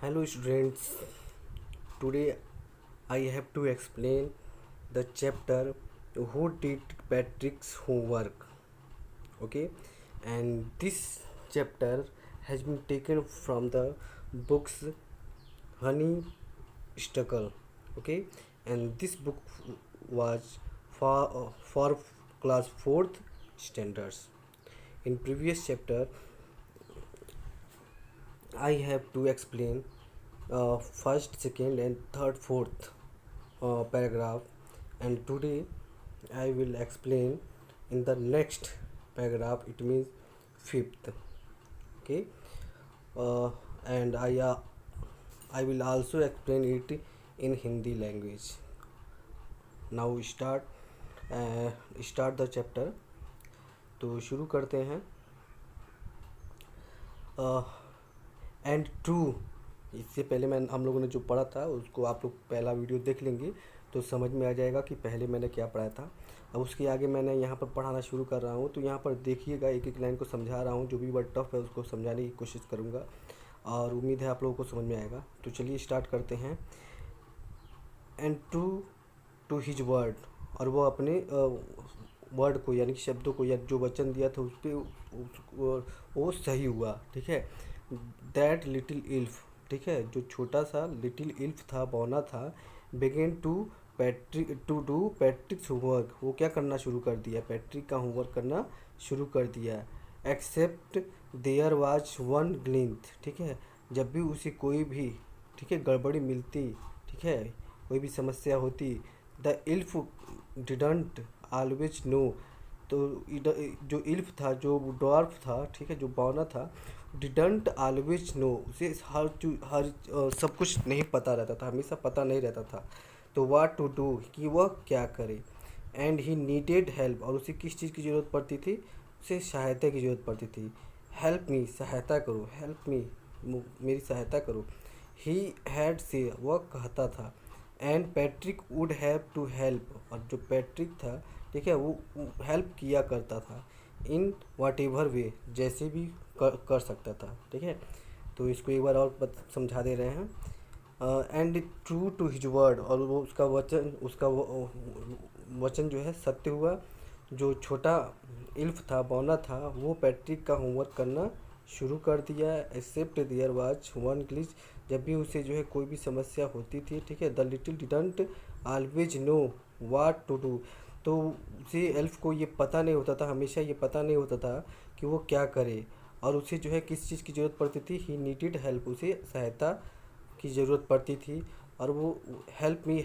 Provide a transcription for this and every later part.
Hello students, today I have to explain the chapter Who Did Patrick's Homework. Okay, and this chapter has been taken from the books Honey Stuckle. Okay, and this book was for class 4th standards. In previous chapter I have to explain first, second, and third, fourth paragraph, and today I will explain in the next paragraph. It means fifth. Okay, uh, and I will also explain it in Hindi language. Now start the chapter. तो शुरू करते हैं. And true, इससे पहले हम लोगों ने जो पढ़ा था उसको आप लोग पहला वीडियो देख लेंगे तो समझ में आ जाएगा कि पहले मैंने क्या पढ़ा था. अब उसके आगे मैंने यहाँ पर पढ़ाना शुरू कर रहा हूँ, तो यहाँ पर देखिएगा, एक एक लाइन को समझा रहा हूँ. जो भी वर्ड टफ है उसको समझाने की कोशिश करूँगा और उम्मीद है आप लोगों को समझ में आएगा. तो चलिए स्टार्ट करते हैं. And true to his word, और वो अपने वर्ड को यानी कि शब्दों को या जो वचन दिया था उस पर वो सही हुआ. ठीक है. दैट लिटिल इल्फ, ठीक है, जो छोटा सा लिटिल इल्फ था, बौना था, began to do Patrick's homework, वो क्या करना शुरू कर दिया, पैट्रिक का होमवर्क करना शुरू कर दिया. एक्सेप्ट देयर वाज वन ग्लिंथ, ठीक है, जब भी उसे कोई भी, ठीक है, गड़बड़ी मिलती, ठीक है, कोई भी समस्या होती, द इल्फ डिडंट ऑलवेज नो, तो जो इल्फ था, जो डॉर्फ था, ठीक है, जो बौना था, डिडंट ऑलवेज नो, उसे हर सब कुछ नहीं पता रहता था, हमेशा पता नहीं रहता था. तो वाट टू डू, कि वह क्या करे. एंड ही नीडेड हेल्प, और उसे किस चीज़ की ज़रूरत पड़ती थी, उसे सहायता की ज़रूरत पड़ती थी. हेल्प मी, सहायता करो, हेल्प मी, मेरी सहायता करो. ही हैड से, वह कहता था. And Patrick would have to help, और जो पैट्रिक था, ठीक है, वो हेल्प किया करता था. इन वाट एवर वे, जैसे भी कर सकता था. ठीक है. तो इसको एक बार और समझा दे रहे हैं. And true to his word, और वो उसका वचन जो है सत्य हुआ. जो छोटा इल्फ था, बौना था, वो पैट्रिक का होमवर्क करना शुरू कर दिया. Except there was one glitch, जब भी उसे जो है कोई भी समस्या होती थी, ठीक है, the little didn't always know what to do, तो उसे एल्फ को ये पता नहीं होता था, हमेशा ये पता नहीं होता था कि वो क्या करे, और उसे जो है किस चीज़ की ज़रूरत पड़ती थी. ही नीडेड हेल्प, उसे सहायता की ज़रूरत पड़ती थी. और वो हेल्प मी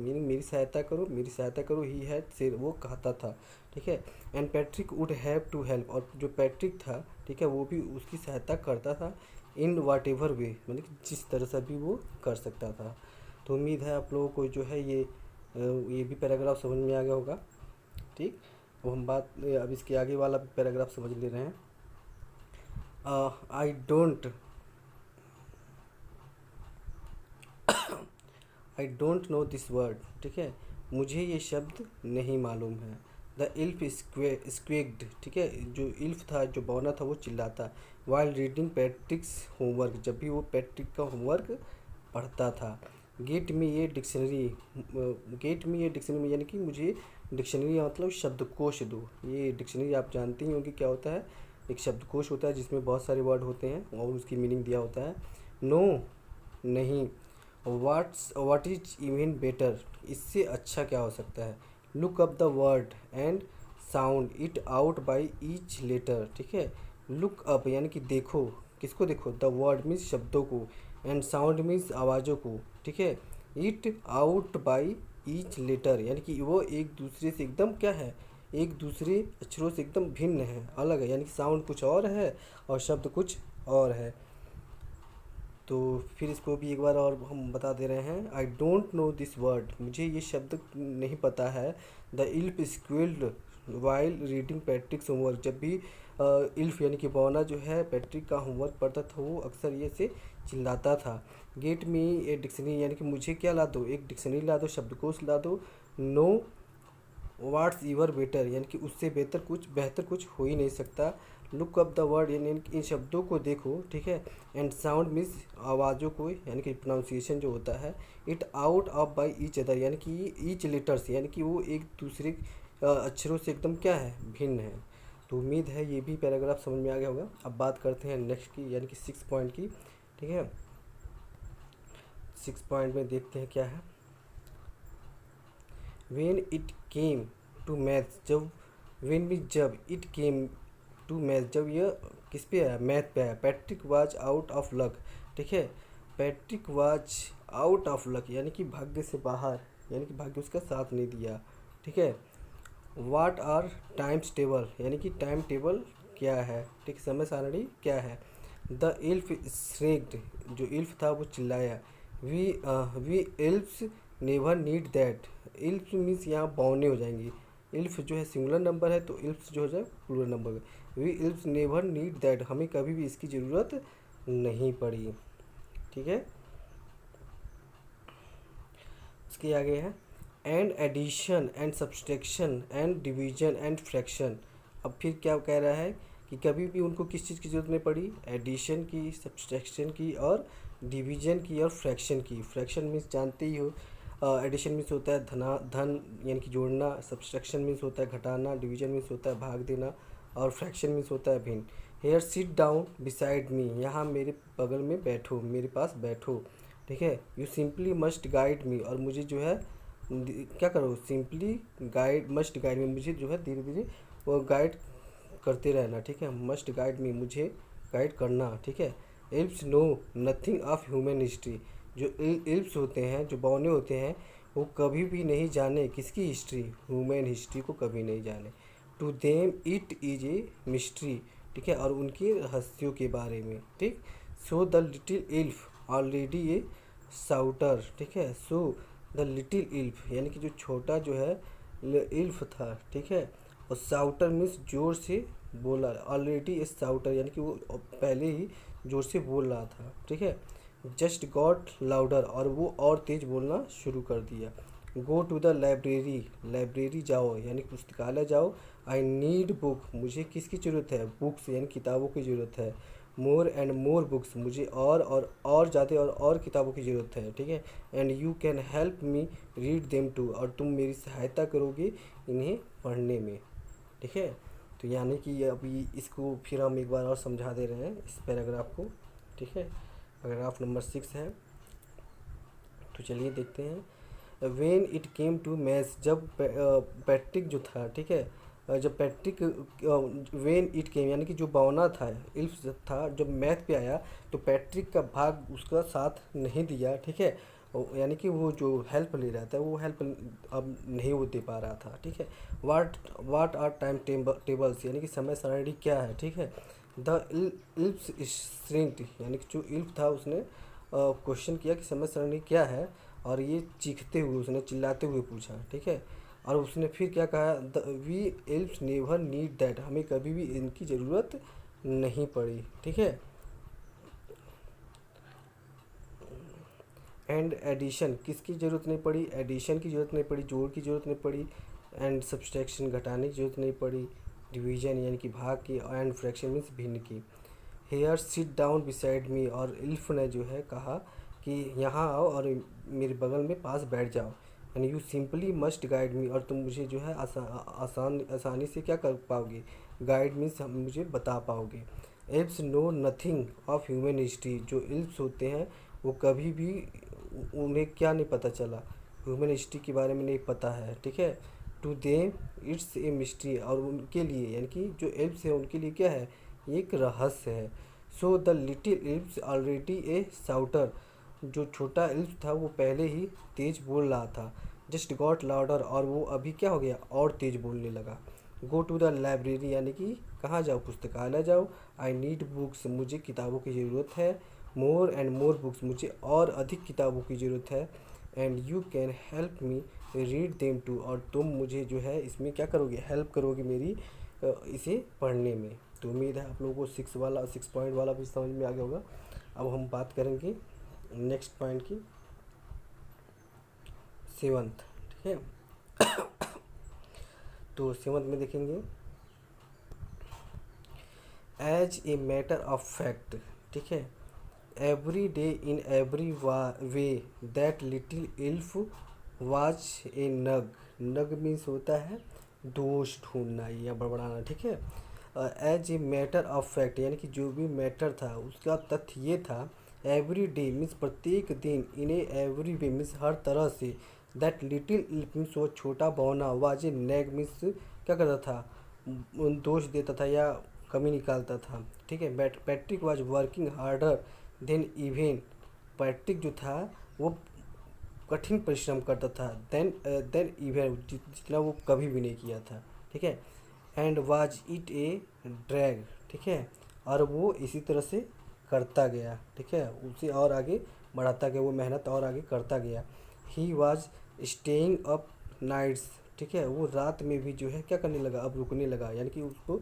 मीनिंग मेरी सहायता करो, मेरी सहायता करो. ही हैड से, वो कहता था. ठीक है. And Patrick would have to help, और जो पैट्रिक था, ठीक है, वो भी उसकी सहायता करता था. इन वाट एवर वे, मतलब कि जिस तरह से भी वो कर सकता था. तो उम्मीद है आप लोगों को जो है ये भी पैराग्राफ समझ में आ गया होगा. ठीक. अब हम अब इसके आगे वाला भी पैराग्राफ समझ ले रहे हैं. I don't know this word, ठीक है, मुझे ये शब्द नहीं मालूम है. द इल्फ स्क्वेक्ड, ठीक है, जो इल्फ था, जो बौना था, वो चिल्लाता. वाइल रीडिंग पैट्रिक्स होमवर्क, जब भी वो पैट्रिक का होमवर्क पढ़ता था. गेट में ये डिक्शनरी, यानी कि मुझे डिक्शनरी मतलब शब्दकोश दो. ये डिक्शनरी आप जानते ही होंगे क्या होता है. एक शब्दकोश होता है जिसमें बहुत सारे वर्ड होते हैं और उसकी मीनिंग दिया होता है. नो, नहीं. वाट इज इवन बेटर, इससे अच्छा क्या हो सकता है. Look up the word and sound it out by each letter, ठीक है. लुक अप यानी कि देखो, किसको देखो, द वर्ड मीन्स शब्दों को, एंड साउंड मीन्स आवाज़ों को, ठीक है. It out by each letter, यानी कि वो एक दूसरे से एकदम क्या है, एक दूसरे अक्षरों से एकदम भिन्न है, अलग है, यानी कि साउंड कुछ और है और शब्द कुछ और है. तो फिर इसको भी एक बार और हम बता दे रहे हैं. I don't know this word, मुझे ये शब्द नहीं पता है. The elf squealed while reading Patrick's homework, जब भी इल्फ यानी कि बौना जो है पैट्रिक का होमवर्क पढ़ता था, वो अक्सर ये से चिल्लाता था. गेट मी ए डिक्शनरी, यानी कि मुझे क्या ला दो, एक डिक्शनरी ला दो, शब्दकोश ला दो. नो वाट्स ईवर बेटर, यानी कि उससे बेहतर कुछ हो ही नहीं सकता. लुक अप द वर्ड, यानी इन शब्दों को देखो, ठीक है। एंड साउंड मीन्स आवाज़ों को, यानी कि प्रोनाउंसिएशन जो होता है, it out of by each other, यानी कि ईच लेटर्स, यानी कि वो एक दूसरे अक्षरों से एकदम क्या है, भिन्न है। तो उम्मीद है ये भी पैराग्राफ समझ में आ गया होगा। अब बात करते हैं नेक्स्ट की, यानी कि 6 पॉइंट की, ठीक है। 6 पॉइंट में देखते हैं क्या है। When it came to math, जब, वेन भी जब, इट केम टू मैथ, जब यह किस पे आया, मैथ पे आया। Patrick was out of luck, ठीक है। Patrick was out of luck, यानी कि भाग्य से बाहर, यानी कि भाग्य उसका साथ नहीं दिया, ठीक है। वाट आर टाइम्स टेबल, यानी कि टाइम टेबल क्या है, ठीक, समय सारणी क्या है। द इल्फ श्रेक्ड, जो इल्फ था वो चिल्लाया। We elves never need that, elf means यहाँ बौने हो जाएंगी। इल्फ जो है सिंगुलर नंबर है, तो इल्फ्स जो हो जाए plural number. We elves never need that, हमें कभी भी इसकी ज़रूरत नहीं पड़ी, ठीक है। इसके आगे है and addition and subtraction and division and fraction. अब फिर क्या कह रहा है कि कभी भी उनको किस चीज़ की ज़रूरत नहीं पड़ी, एडिशन की, सब्सट्रैक्शन की और डिवीजन की और फ्रैक्शन की। फ्रैक्शन मीन्स जानते ही हो, एडिशन मीन्स होता है धन यानी कि जोड़ना, सब्सट्रैक्शन मीन्स होता है घटाना, डिवीजन मीन्स होता है भाग देना, और फ्रैक्शन मीन्स होता है भिन्न। Here sit down beside me, यहाँ मेरे बगल में बैठो, मेरे पास बैठो, ठीक है। You simply must guide me, और मुझे जो है क्या करो, simply guide, must guide me, मुझे जो है धीरे धीरे वो गाइड करते रहना, ठीक है। मस्ट गाइड मी, मुझे गाइड करना, ठीक है। Elves know nothing of human history, जो एल्प्स होते हैं, जो बौने होते हैं, वो कभी भी नहीं जाने किसकी हिस्ट्री, ह्यूमन हिस्ट्री को कभी नहीं जाने। To them it is a mystery, ठीक है, और उनकी रहस्यों के बारे में, ठीक। So the little elf already a souter, ठीक है। सो द लिटिल इल्फ, यानी कि जो छोटा जो है इल्फ था, ठीक है। और साउटर मीन्स जोर से बोला, ऑलरेडी ए साउटर, यानी कि वो पहले ही जोर से बोल रहा था, ठीक है। जस्ट गॉट लाउडर, और वो और तेज बोलना शुरू कर दिया। Go to the library, library जाओ, यानी पुस्तकालय जाओ। आई नीड बुक, मुझे किसकी ज़रूरत है, बुक्स यानी किताबों की ज़रूरत है। मोर एंड मोर बुक्स, मुझे और ज़्यादा और किताबों की ज़रूरत है, ठीक है। And you can help me read them too, और तुम मेरी सहायता करोगे इन्हें पढ़ने में, ठीक है। तो यानी कि अभी इसको फिर हम एक बार और समझा दे रहे हैं इस पैराग्राफ को, ठीक है। पैराग्राफ नंबर 6 है, तो चलिए देखते हैं। When it came to maths, जब पैट्रिक जो था, ठीक है, जब पैट्रिक, वेन इट केम यानी कि जो बौना था, इल्फ था, जब मैथ पे आया, तो पैट्रिक का भाग उसका साथ नहीं दिया, ठीक है। यानी कि वो जो हेल्प ले रहा था, वो हेल्प अब नहीं वो दे पा रहा था, ठीक है। वाट आर टाइम टेबल्स, यानी कि समय सारणी क्या है, ठीक है। द इल्फ्स श्रिंक्ड, यानी कि जो इल्फ था उसने क्वेश्चन किया कि समय सारणी क्या है, और ये चीखते हुए, उसने चिल्लाते हुए पूछा, ठीक है। और उसने फिर क्या कहा, the we elves never need that, हमें कभी भी इनकी ज़रूरत नहीं पड़ी, ठीक है। एंड एडिशन, किसकी ज़रूरत नहीं पड़ी, एडिशन की ज़रूरत नहीं पड़ी, जोड़ की ज़रूरत नहीं पड़ी। एंड सब्सट्रैक्शन, घटाने की ज़रूरत नहीं पड़ी। डिवीजन यानी कि भाग की, एंड फ्रैक्शन मीन्स भिन्न की। Here sit down beside me, और इल्फ ने जो है कहा कि यहाँ आओ और मेरे बगल में पास बैठ जाओ। And you simply must guide me, और तुम मुझे जो है आसानी से क्या कर पाओगे, गाइड मीन्स मुझे बता पाओगे। Elves know nothing of human history, जो एल्प्स होते हैं वो कभी भी, उन्हें क्या नहीं पता चला, ह्यूमन हिस्ट्री के बारे में नहीं पता है, ठीक है। To them it's a mystery, और उनके लिए यानी कि जो एल्प्स है उनके लिए क्या है, एक रहस्य है। So the little elves already a shouter, जो छोटा एल्फ था वो पहले ही तेज बोल रहा था। जस्ट गॉट लाउडर, और वो अभी क्या हो गया, और तेज बोलने लगा। गो टू द लाइब्रेरी, यानी कि कहाँ जाओ, पुस्तकालय जाओ। आई नीड बुक्स, मुझे किताबों की ज़रूरत है। मोर एंड मोर बुक्स, मुझे और अधिक किताबों की ज़रूरत है। And you can help me read them too, और तुम मुझे जो है इसमें क्या करोगे, हेल्प करोगे मेरी इसे पढ़ने में। तो उम्मीद है आप लोगों को 6 पॉइंट वाला भी समझ में आ गया होगा। अब हम बात करेंगे नेक्स्ट पॉइंट की, 7th, ठीक है। तो 7th में देखेंगे, as a matter of fact, ठीक है, every day in every way that little elf was a nag. Nag means होता है दोष ढूंढना या बड़बड़ाना, ठीक है। As a matter of fact यानी कि जो भी मैटर था उसका तथ्य ये था, एवरी डे मीन्स प्रत्येक दिन, इन ए एवरी वे मीन्स हर तरह से, दैट लिटिल इल्फ मीन्स वो छोटा बौना, वाज ए नैग मीन्स क्या करता था, दोष देता था या कमी निकालता था, ठीक है। Patrick was working harder than even, Patrick जो था वो कठिन परिश्रम करता था, देन इवेन जितना वो कभी भी नहीं किया था, ठीक है। And was it A drag, ठीक है, और वो इसी तरह से करता गया, ठीक है, उसे और आगे बढ़ाता गया, वो मेहनत और आगे करता गया। He was staying up nights, ठीक है, वो रात में भी जो है क्या करने लगा, अब रुकने लगा, यानी कि उसको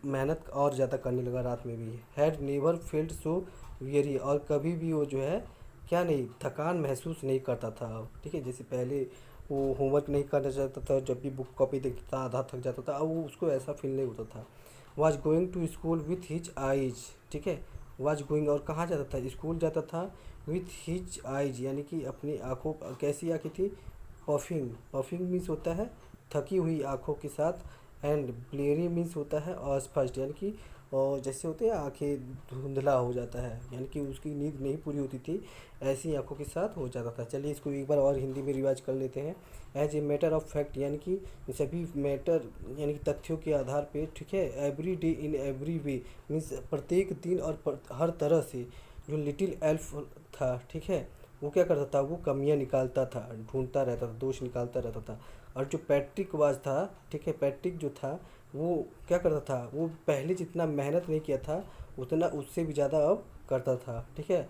मेहनत और ज़्यादा करने लगा रात में भी। Had never felt so weary, और कभी भी वो जो है क्या नहीं, थकान महसूस नहीं करता था, ठीक है। जैसे पहले वो होमवर्क नहीं करना चाहता था, जब भी बुक कॉपी देखता था आधा थक जाता था, अब वो उसको ऐसा फील नहीं होता था। Was going to school with his eyes, ठीक है, वाज गोइंग और कहाँ जाता था, स्कूल जाता था, विथ हिज आइज यानी कि अपनी आँखों, कैसी आँखें थी, पफिंग, पफिंग मीन्स होता है थकी हुई आँखों के साथ, एंड ब्लेरी मीन्स होता है अस्पष्ट, यानी कि और जैसे होते हैं आंखें धुंधला हो जाता है, यानी कि उसकी नींद नहीं पूरी होती थी, ऐसी आंखों के साथ हो जाता था। चलिए इसको एक बार और हिंदी में रिवाज कर लेते हैं। As a matter of fact यानी कि सभी मैटर यानी कि तथ्यों के आधार पे, ठीक है, every day in every way means प्रत्येक दिन और हर तरह से, जो लिटिल एल्फ था, ठीक है, वो क्या करता था, वो कमियां निकालता था, ढूंढता रहता था, दोष निकालता रहता था। और जो पैट्रिक वाज था, ठीक है, पैट्रिक जो था वो क्या करता था, वो पहले जितना मेहनत नहीं किया था उतना उससे भी ज़्यादा अब करता था, ठीक है।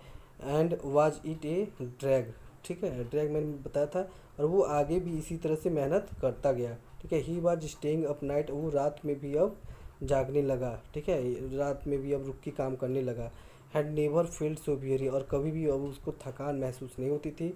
And was it A drag, ठीक है, ड्रैग मैंने बताया था, और वो आगे भी इसी तरह से मेहनत करता गया, ठीक है। ही वाज स्टेइंग अप नाइट, वो रात में भी अब जागने लगा, ठीक है, रात में भी अब रुक के काम करने लगा। Had never field so weary, और कभी भी अब उसको थकान महसूस नहीं होती थी।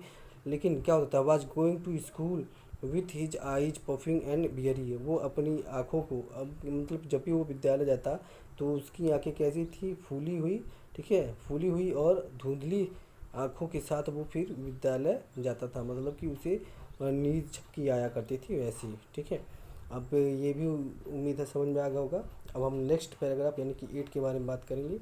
लेकिन क्या होता था, was going to school with his eyes puffing and bleary, वो अपनी आँखों को अब मतलब जब भी वो विद्यालय जाता तो उसकी आंखें कैसी थी, फूली हुई, ठीक है, फूली हुई और धुंधली आँखों के साथ वो फिर विद्यालय जाता था, मतलब कि उसे नींद झपकी आया करती थी वैसी, ठीक है। अब ये भी उम्मीद है समझ में आ गया होगा। अब हम नेक्स्ट पैराग्राफ यानी कि 8 के बारे में बात करेंगे।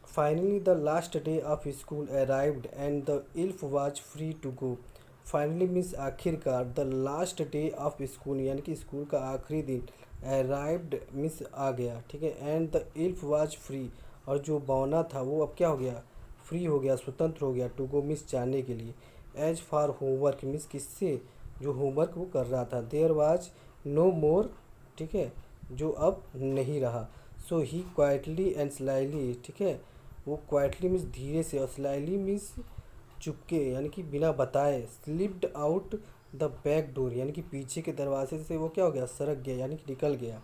Finally the last day of school arrived and the elf was free to go. Finally means आखिरकार, the last day of school यानी कि स्कूल का आखिरी दिन, अराइव्ड मीन्स आ गया, ठीक है, and the elf was free, और जो बौना था वो अब क्या हो गया, फ्री हो गया, स्वतंत्र हो गया, टू गो मीन्स जाने के लिए। एज फॉर होमवर्क मीन्स किससे, जो होमवर्क वो कर रहा था। देयर वाज नो मोर, ठीक है, जो अब नहीं रहा। सो ही क्वाइटली एंड स्लाइली, ठीक है, वो क्वाइटली मीन्स धीरे से, और स्लाइली मीन्स चुपके यानी कि बिना बताए, slipped out the back door यानी कि पीछे के दरवाजे से वो क्या हो गया, सरक गया यानी कि निकल गया,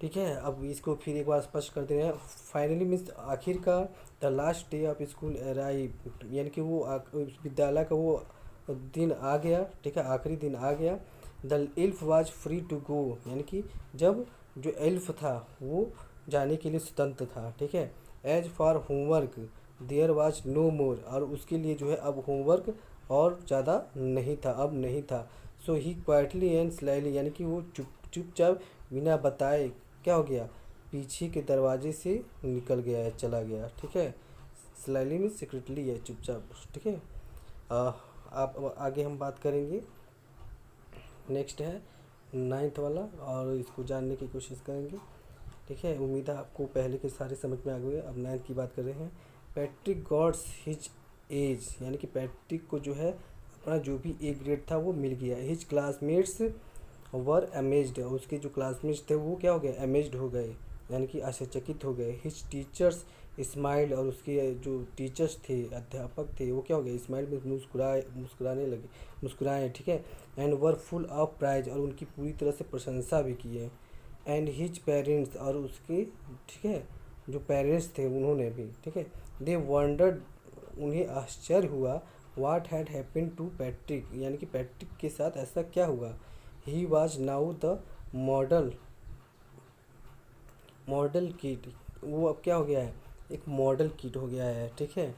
ठीक है। अब इसको फिर एक बार स्पष्ट कर दे रहे हैं। फाइनली मीन्स आखिरकार, the last day of school arrive यानी कि वो विद्यालय का वो दिन आ गया, ठीक है, आखिरी दिन आ गया। The elf was free to go यानी कि जब जो एल्फ था वो जाने के लिए स्वतंत्र था, ठीक है। As for homework there was no more, और उसके लिए जो है अब होमवर्क और ज़्यादा नहीं था, अब नहीं था। सो ही क्वाइटली एंड स्लाइली यानी कि वो चुपचाप बिना बताए क्या हो गया, पीछे के दरवाजे से निकल गया है, चला गया, ठीक है। स्लाइली में सीक्रेटली है, चुपचाप, ठीक है। आप आगे हम बात करेंगे। नेक्स्ट है 9th वाला, और इसको जानने की कोशिश करेंगे, ठीक है। उम्मीद है आपको पहले के सारे समझ में आ गए। अब 9th की बात कर रहे हैं। पैट्रिक गॉट्स हिज एज यानी कि पैट्रिक को जो है अपना जो भी ए ग्रेड था वो मिल गया। हिज क्लासमेट्स वर अमेज्ड, उसके जो क्लासमेट्स थे वो क्या हो गए, अमेज्ड हो गए यानी कि आश्चर्यचकित हो गए। हिज टीचर्स स्माइल, और उसके जो टीचर्स थे, अध्यापक थे, वो क्या हो गए, स्माइल में मुस्कुराने लगे, मुस्कुराए, ठीक है। And were full of praise, और उनकी पूरी तरह से प्रशंसा भी की है। एंड हिज पेरेंट्स, और उसके, ठीक है, जो पेरेंट्स थे उन्होंने भी, ठीक है, दे वंडर्ड, उन्हें आश्चर्य हुआ, what had happened to Patrick यानी कि पैट्रिक के साथ ऐसा क्या हुआ। He was now the model model kid, वो अब क्या हो गया है, एक मॉडल किट हो गया है, ठीक है।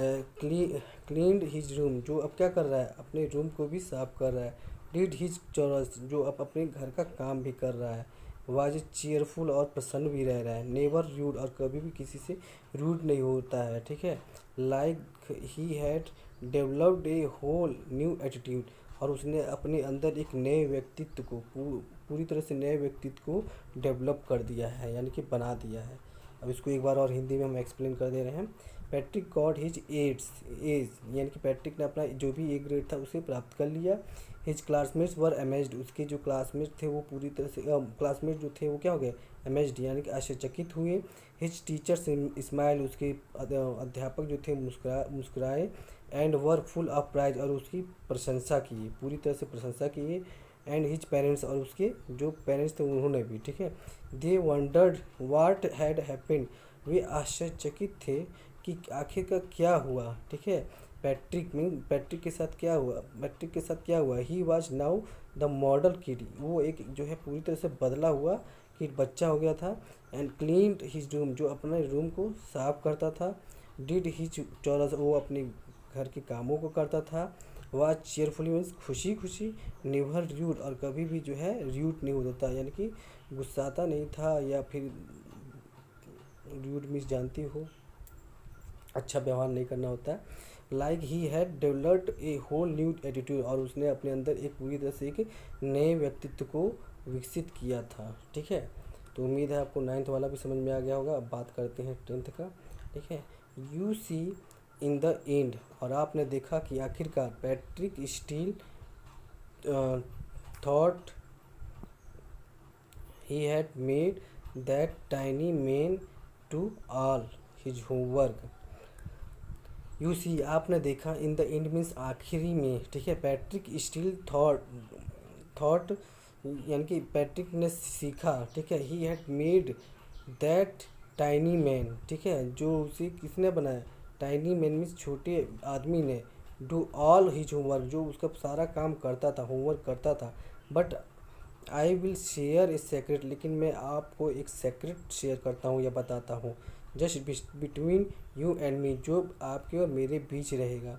क्लीन्ड हिज रूम, जो अब क्या कर रहा है, अपने रूम को भी साफ कर रहा है। डिड हिज चोरस, जो अब अपने घर का काम भी कर रहा है। वाज चीयरफुल, और प्रसन्न भी रह रहा है। नेवर रूड, और कभी भी किसी से रूड नहीं होता है, ठीक है। Like he had developed a whole new attitude, और उसने अपने अंदर एक नए व्यक्तित्व को पूरी तरह से नए व्यक्तित्व को डेवलप कर दिया है, यानी कि बना दिया है। अब इसको एक बार और हिंदी में हम एक्सप्लेन कर दे रहे हैं। पैट्रिक गॉट हिज एज, यानी कि पैट्रिक ने अपना जो भी ए ग्रेड था उसे प्राप्त कर लिया। हिज क्लासमेट्स वर अमेज्ड, उसके जो क्लासमेट थे वो पूरी तरह से क्लासमेट जो थे वो क्या हो गए, अमेज्ड, यानी कि आश्चर्यचकित हुए। हिज टीचर्स स्माइल, उसके अध्यापक जो थे मुस्कुराए। And were full of praise, और उसकी प्रशंसा की, पूरी तरह से प्रशंसा किए। एंड हिज पेरेंट्स, और उसके जो पेरेंट्स थे उन्होंने भी, ठीक है। दे वंडर्ड व्हाट हैड हैपेंड, वे आश्चर्यचकित थे कि आखिर का क्या हुआ, ठीक है। पैट्रिक के साथ क्या हुआ, पैट्रिक के साथ क्या हुआ। He was now the model kid, वो एक जो है पूरी तरह से बदला हुआ किड, बच्चा हो गया था। एंड क्लीन्ड हिज रूम, जो अपने रूम को साफ करता था। डिड हिज चॉरस, वो अपने घर के कामों को करता था। वह चेयरफुली मीन्स खुशी खुशी। नेवर र्यूड, और कभी भी जो है र्यूड नहीं होता था, यानी कि गुस्साता नहीं था, या फिर र्यूड मीन्स जानती हो अच्छा व्यवहार नहीं करना होता है। Like he had developed a whole new attitude, और उसने अपने अंदर एक पूरी तरह से एक नए व्यक्तित्व को विकसित किया था, ठीक है। तो उम्मीद है आपको 9th वाला भी समझ में आ गया होगा। अब बात करते हैं 10th का, ठीक है। You see in the end, और आपने देखा कि आखिरकार Patrick Steel thought he had made that tiny man to all his homework. You see, आपने देखा, इन द एंड मीन्स आखिरी में, ठीक है। पैट्रिक स्टील थॉट, यानी कि पैट्रिक ने सीखा, ठीक है। ही had made that tiny man, ठीक है, जो उसे किसने बनाया, टाइनी मैन मीन्स छोटे आदमी ने। डू ऑल हिज होमवर्क, जो उसका सारा काम करता था, होमवर्क करता था। But I will share a secret, लेकिन मैं आपको एक सेक्रेट शेयर करता हूँ या बताता हूँ। Just between you and me, जो आपके और मेरे बीच रहेगा।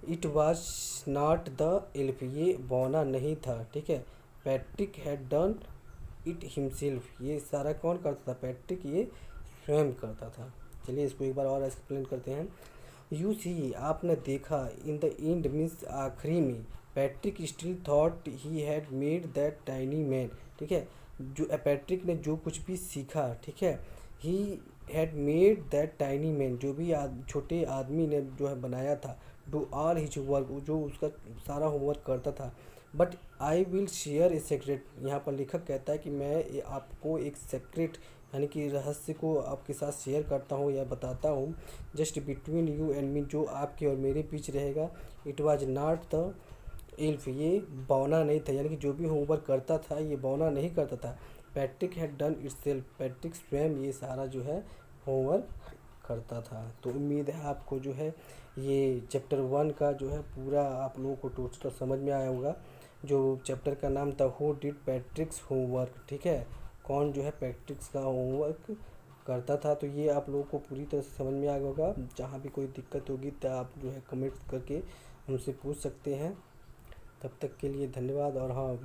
It was not the elf, ये बौना नहीं था, ठीक है। Patrick had done it himself, ये सारा कौन करता था, पैट्रिक ये स्वयं करता था। चलिए इसको एक बार और एक्सप्लेन करते हैं। यू सी, आपने देखा, इन द एंड मीन्स आखिरी में। Patrick still thought he had made that tiny man, ठीक है। जो पैट्रिक ने जो कुछ भी सीखा, ठीक है, ही had made that tiny man, जो भी छोटे आदमी ने जो है बनाया था। डू ऑल हिज वर्क, जो उसका सारा होमवर्क करता था। But I will share a secret, यहाँ पर लेखक कहता है कि मैं आपको एक सेक्रेट, यानी कि रहस्य को आपके साथ शेयर करता हूँ या बताता हूँ। Just between you and me, जो आपके और मेरे बीच रहेगा। It was not the elf, ये बौना नहीं था, यानी कि जो भी होमवर्क करता था ये बौना नहीं करता था। Patrick had done it self, Patrick स्वयं ये सारा जो है होमवर्क करता था। तो उम्मीद है आपको जो है ये चैप्टर 1 का जो है पूरा आप लोगों को टोटल समझ में आया होगा। जो चैप्टर का नाम था हु डिड पैट्रिक्स होमवर्क, ठीक है, कौन जो है पैट्रिक्स का होमवर्क करता था। तो ये आप लोगों को पूरी तरह से समझ में आ गया होगा। जहाँ भी कोई दिक्कत होगी तो आप जो है कमेंट करके हमसे पूछ सकते हैं। तब तक के लिए धन्यवाद। और हाँ,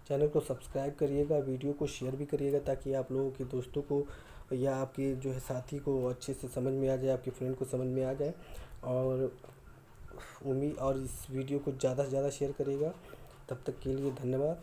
चैनल को सब्सक्राइब करिएगा, वीडियो को शेयर भी करिएगा, ताकि आप लोगों के दोस्तों को या आपके जो है साथी को अच्छे से समझ में आ जाए, आपके फ्रेंड को समझ में आ जाए। और इस वीडियो को ज़्यादा से ज़्यादा शेयर करिएगा। तब तक के लिए धन्यवाद।